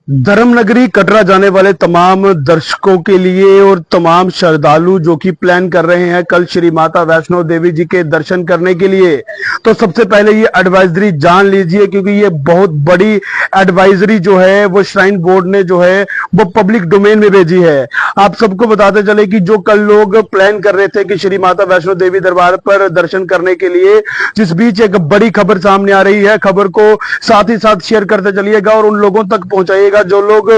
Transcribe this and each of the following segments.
धर्मनगरी कटरा जाने वाले तमाम दर्शकों के लिए और तमाम श्रद्धालु जो कि प्लान कर रहे हैं कल श्री माता वैष्णो देवी जी के दर्शन करने के लिए, तो सबसे पहले ये एडवाइजरी जान लीजिए, क्योंकि ये बहुत बड़ी एडवाइजरी जो है वो श्राइन बोर्ड ने जो है वो पब्लिक डोमेन में भेजी है। आप सबको बताते चले कि जो कल लोग प्लान कर रहे थे कि श्री माता वैष्णो देवी दरबार पर दर्शन करने के लिए, जिस बीच एक बड़ी खबर सामने आ रही है, खबर को साथ ही साथ शेयर करते चलिएगा और उन लोगों तक पहुंचाइएगा जो लोग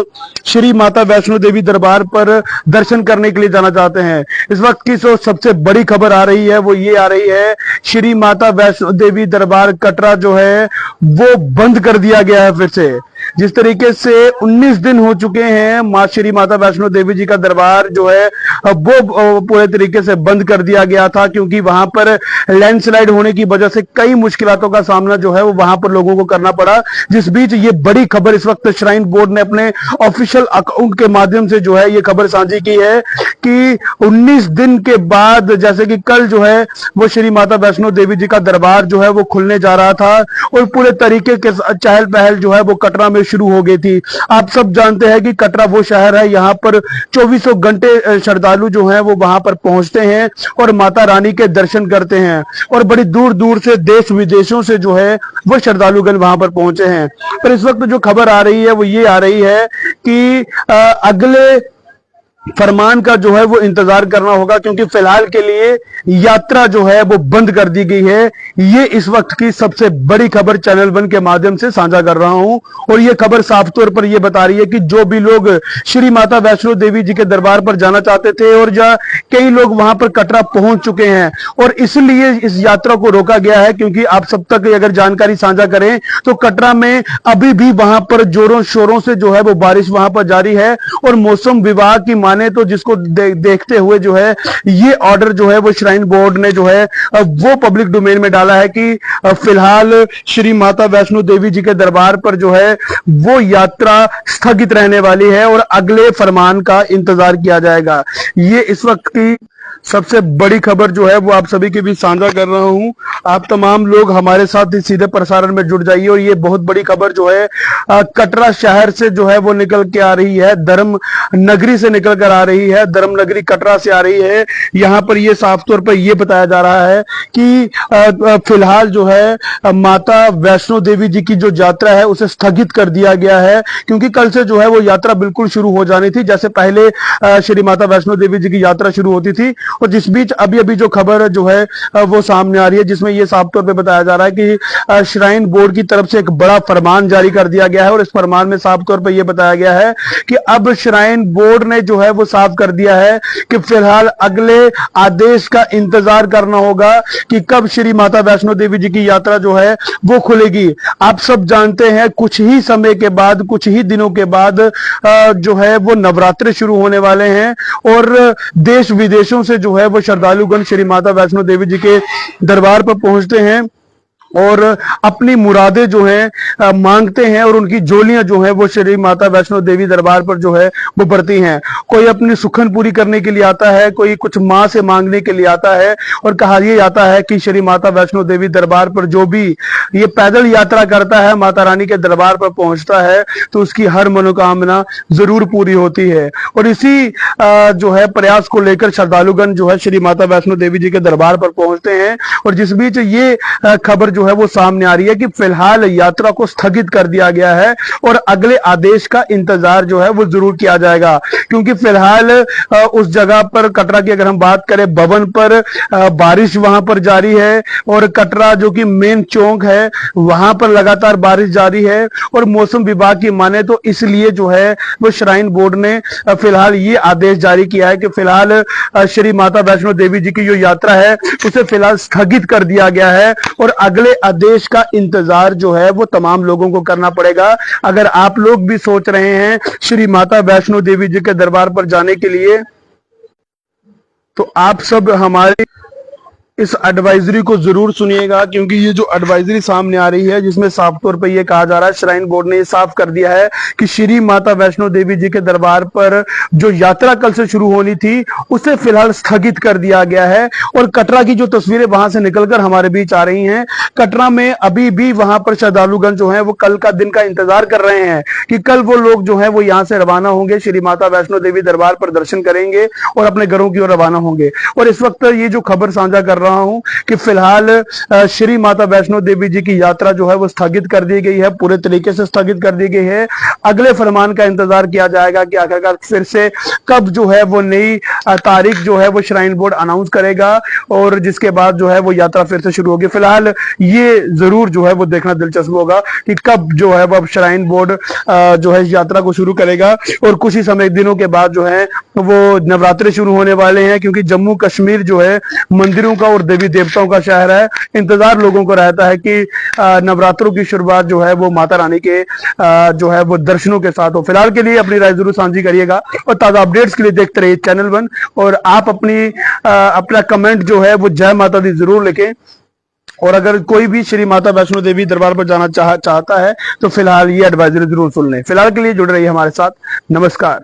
श्री माता वैष्णो देवी दरबार पर दर्शन करने के लिए जाना चाहते हैं। इस वक्त की जो सबसे बड़ी खबर आ रही है वो ये आ रही है, श्री माता वैष्णो देवी दरबार कटरा जो है वो बंद कर दिया गया है फिर से। जिस तरीके से 19 दिन हो चुके हैं मां श्री माता वैष्णो देवी जी का दरबार जो है वो पूरे तरीके से बंद कर दिया गया था, क्योंकि वहां पर लैंडस्लाइड होने की वजह से कई मुश्किलों का सामना जो है वो वहां पर लोगों को करना पड़ा। जिस बीच ये बड़ी खबर इस वक्त श्राइन बोर्ड ने अपने ऑफिशियल अकाउंट के माध्यम से जो है ये खबर साझी की है कि 19 दिन के बाद, जैसे कि कल जो है वो श्री माता वैष्णो देवी जी का दरबार जो है वो खुलने जा रहा था और पूरे तरीके के चहल पहल जो है वो कटरा में शुरू हो गई थी। आप सब जानते हैं कि कटरा वो शहर है, यहाँ पर 24 घंटे श्रद्धालु जो हैं वो वहां पर पहुंचते हैं और माता रानी के दर्शन करते हैं, और बड़ी दूर दूर से देश विदेशों से जो है वो श्रद्धालुगण वहां पर पहुंचे हैं। पर इस वक्त जो खबर आ रही है वो ये आ रही है कि अगले फरमान का जो है वो इंतजार करना होगा, क्योंकि फिलहाल के लिए यात्रा जो है वो बंद कर दी गई है। ये इस वक्त की सबसे बड़ी खबर चैनल वन के माध्यम से साझा कर रहा हूं, और ये खबर साफ तौर पर ये बता रही है कि जो भी लोग श्री माता वैष्णो देवी जी के दरबार पर जाना चाहते थे और कई लोग वहां पर कटरा पहुंच चुके हैं, और इसलिए इस यात्रा को रोका गया है। क्योंकि आप सब तक अगर जानकारी साझा करें तो कटरा में अभी भी वहां पर जोरों शोरों से जो है वो बारिश वहां पर जारी है, और मौसम विभाग की तो जिसको देखते हुए जो है ये ऑर्डर जो है वो श्राइन बोर्ड ने जो है वो पब्लिक डोमेन में डाला है कि फिलहाल श्री माता वैष्णो देवी जी के दरबार पर जो है वो यात्रा स्थगित रहने वाली है और अगले फरमान का इंतजार किया जाएगा। ये इस वक्त की सबसे बड़ी खबर जो है वो आप सभी के बीच साझा कर रहा हूं। आप तमाम लोग हमारे साथ ही सीधे प्रसारण में जुड़ जाइए, और ये बहुत बड़ी खबर जो है कटरा शहर से जो है वो निकल के आ रही है, धर्म नगरी से निकल कर आ रही है, धर्म नगरी कटरा से आ रही है। यहाँ पर ये साफ तौर पर यह बताया जा रहा है कि फिलहाल जो है माता वैष्णो देवी जी की जो यात्रा है उसे स्थगित कर दिया गया है, क्योंकि कल से जो है वो यात्रा बिल्कुल शुरू हो जानी थी, जैसे पहले श्री माता वैष्णो देवी जी की यात्रा शुरू होती थी। और जिस बीच अभी अभी जो खबर जो है वो सामने आ रही है, जिसमें ये साफ तौर पे बताया जा रहा है कि श्राइन बोर्ड की तरफ से एक बड़ा फरमान जारी कर दिया गया है, और इस फरमान में साफ तौर पे ये बताया गया है कि अब श्राइन बोर्ड ने जो है वो साफ कर दिया है कि फिलहाल अगले आदेश का इंतजार करना होगा कि कब श्री माता वैष्णो देवी जी की यात्रा जो है वो खुलेगी। आप सब जानते हैं कुछ ही समय के बाद, कुछ ही दिनों के बाद जो है वो नवरात्रि शुरू होने वाले हैं, और देश विदेशों से जो है वो श्रद्धालुगण श्री माता वैष्णो देवी जी के दरबार पर पहुंचते हैं और अपनी मुरादें जो है मांगते हैं, और उनकी झोलियां जो है वो श्री माता वैष्णो देवी दरबार पर जो है वो भरती हैं। कोई अपनी सुखन पूरी करने के लिए आता है, कोई कुछ मां से मांगने के लिए आता है, और कहा यह जाता है कि श्री माता वैष्णो देवी दरबार पर जो भी ये पैदल यात्रा करता है, माता रानी के दरबार पर पहुंचता है, तो उसकी हर मनोकामना जरूर पूरी होती है। और इसी जो है प्रयास को लेकर श्रद्धालुगण जो है श्री माता वैष्णो देवी जी के दरबार पर पहुंचते हैं, और जिस बीच ये खबर जो है वो सामने आ रही है कि फिलहाल यात्रा को स्थगित कर दिया गया है और अगले आदेश का इंतजार जो है वो जरूर किया जाएगा। क्योंकि फिलहाल उस जगह पर कटरा की अगर हम बात करें, भवन पर बारिश वहां पर जारी है, और कटरा जो कि मेन चौक है वहां पर लगातार बारिश जारी है, और मौसम विभाग की माने तो इसलिए जो है वो श्राइन बोर्ड ने फिलहाल ये आदेश जारी किया है कि फिलहाल श्री माता वैष्णो देवी जी की जो यात्रा है उसे फिलहाल स्थगित कर दिया गया है, और अगले आदेश का इंतजार जो है वो तमाम लोगों को करना पड़ेगा। अगर आप लोग भी सोच रहे हैं श्री माता वैष्णो देवी जी के दरबार पर जाने के लिए, तो आप सब हमारे इस एडवाइजरी को जरूर सुनिएगा, क्योंकि ये जो एडवाइजरी सामने आ रही है जिसमें साफ तौर पर यह कहा जा रहा है, श्राइन बोर्ड ने ये साफ कर दिया है कि श्री माता वैष्णो देवी जी के दरबार पर जो यात्रा कल से शुरू होनी थी उसे फिलहाल स्थगित कर दिया गया है। और कटरा की जो तस्वीरें वहां से निकलकर हमारे बीच आ रही हैं, कटरा में अभी भी वहां पर श्रद्धालुगण जो है वो कल का दिन का इंतजार कर रहे हैं कि कल वो लोग जो है वो यहाँ से रवाना होंगे, श्री माता वैष्णो देवी दरबार पर दर्शन करेंगे और अपने घरों की ओर रवाना होंगे। और इस वक्त ये जो खबर साझा कर रहा हूं कि फिलहाल श्री माता वैष्णो देवी जी की यात्रा जो है वो स्थगित कर दी गई है, पूरे तरीके से स्थगित कर दी गई है। अगले फरमान का इंतजार किया जाएगा कि आखिरकार फिर से कब जो है वो नई तारीख जो है वो श्राइन बोर्ड अनाउंस करेगा और जिसके बाद जो है वो यात्रा फिर से शुरू होगी। फिलहाल ये जरूर जो है वो देखना दिलचस्प होगा कि कब जो है वो अब श्राइन बोर्ड जो है यात्रा को शुरू करेगा। और कुछ ही समय दिनों के बाद जो है वो नवरात्रे शुरू होने वाले हैं, क्योंकि जम्मू कश्मीर जो है मंदिरों का और देवी देवताओं का शहर है। इंतजार लोगों को रहता है कि नवरात्रों की शुरुआत जो है वो माता रानी के जो है वो दर्शनों के साथ हो। फिलहाल के लिए अपनी राय जरूर साझी करिएगा और ताजा अपडेट्स के लिए देखते रहिए चैनल वन। और आप अपना कमेंट जो है वो जय माता दी जरूर लिखें। और अगर कोई भी श्री माता वैष्णो देवी दरबार पर जाना चाहता है तो फिलहाल ये एडवाइजरी जरूर सुन लें। फिलहाल के लिए जुड़े रहिए हमारे साथ। नमस्कार।